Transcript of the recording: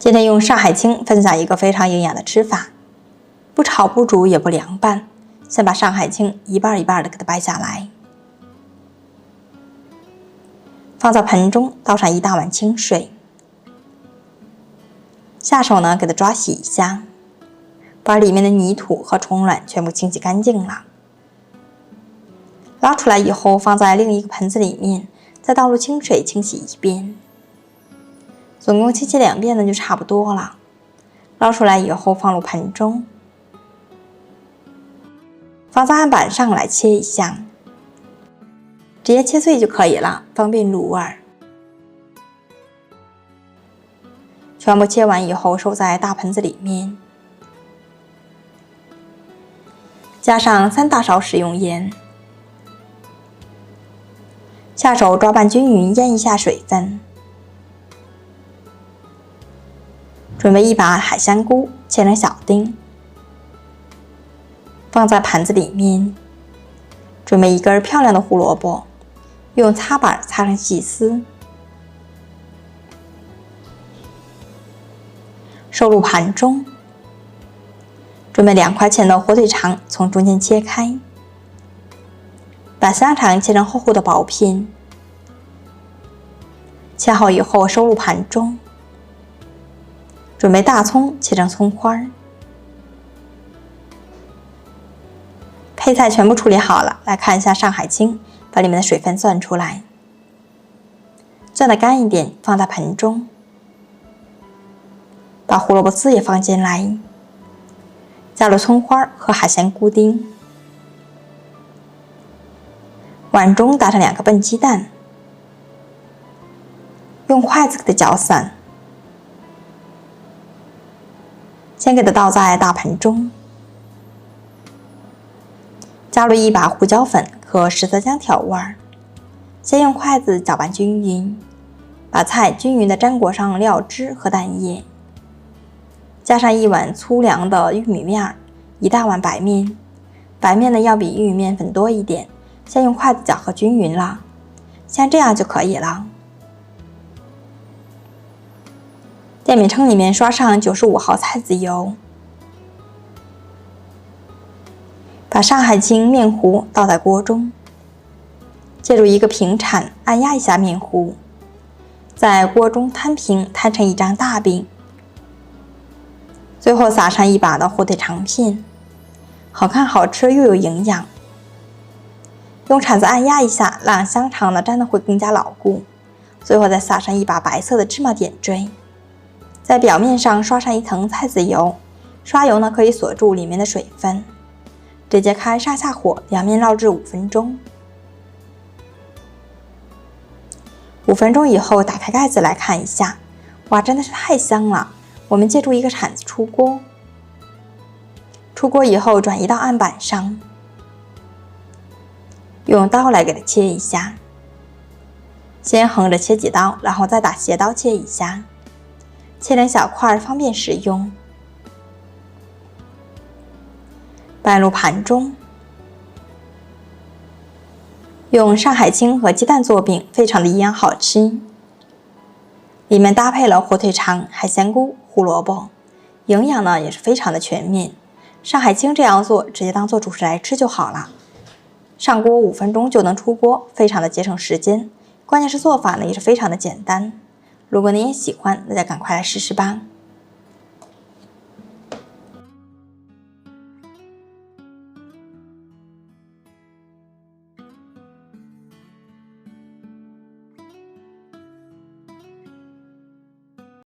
今天用上海青分享一个非常营养的吃法，不炒不煮也不凉拌，先把上海青一半一半的给它掰下来，放在盆中，倒上1大碗清水，下手呢给它抓洗一下，把里面的泥土和虫卵全部清洗干净了。捞出来以后放在另一个盆子里面，再倒入清水清洗1遍，总共清洗2遍呢就差不多了。捞出来以后放入盆中，放在案板上来切一下，直接切碎就可以了，方便入味。全部切完以后收在大盆子里面，加上3大勺食用盐，下手抓拌均匀，腌一下水分。准备1把海香菇，切成小丁，放在盘子里面。准备1根漂亮的胡萝卜，用擦板擦成细丝，收入盘中。准备2块钱的火腿肠，从中间切开，把香肠切成厚厚的薄片，切好以后收入盘中。准备大葱，切成葱花。配菜全部处理好了，来看一下上海青，把里面的水分攥出来，攥得干一点，放在盆中。把胡萝卜丝也放进来，加入葱花和海鲜菇丁。碗中打上2个笨鸡蛋，用筷子给它搅散。先给它倒在大盆中，加入1把胡椒粉和10色姜调味，先用筷子搅拌均匀，把菜均匀地沾裹上料汁和蛋液，加上1碗粗粮的玉米面，1大碗白面，白面呢要比玉米面粉多一点，先用筷子搅和均匀了，像这样就可以了。电饼铛里面刷上95毫菜籽油，把上海青面糊倒在锅中，借助一个平铲按压一下面糊，在锅中摊平，摊成1张大饼，最后撒上1把的火腿肠片，好看好吃又有营养。用铲子按压一下，让香肠呢粘得会更加牢固，最后再撒上1把白色的芝麻点缀，在表面上刷上1层菜籽油，刷油呢可以锁住里面的水分。直接开上下火，两面烙制5分钟。5分钟以后打开盖子来看一下，哇，真的是太香了！我们借助一个铲子出锅，出锅以后转移到案板上，用刀来给它切一下，先横着切几刀，然后再打斜刀切一下，切成小块方便食用。拌入盘中，用上海青和鸡蛋做饼，非常的营养好吃。里面搭配了火腿肠、海鲜菇、胡萝卜，营养呢也是非常的全面。上海青这样做，直接当做主食来吃就好了。上锅5分钟就能出锅，非常的节省时间。关键是做法呢也是非常的简单。如果您也喜欢，那就赶快来试试吧。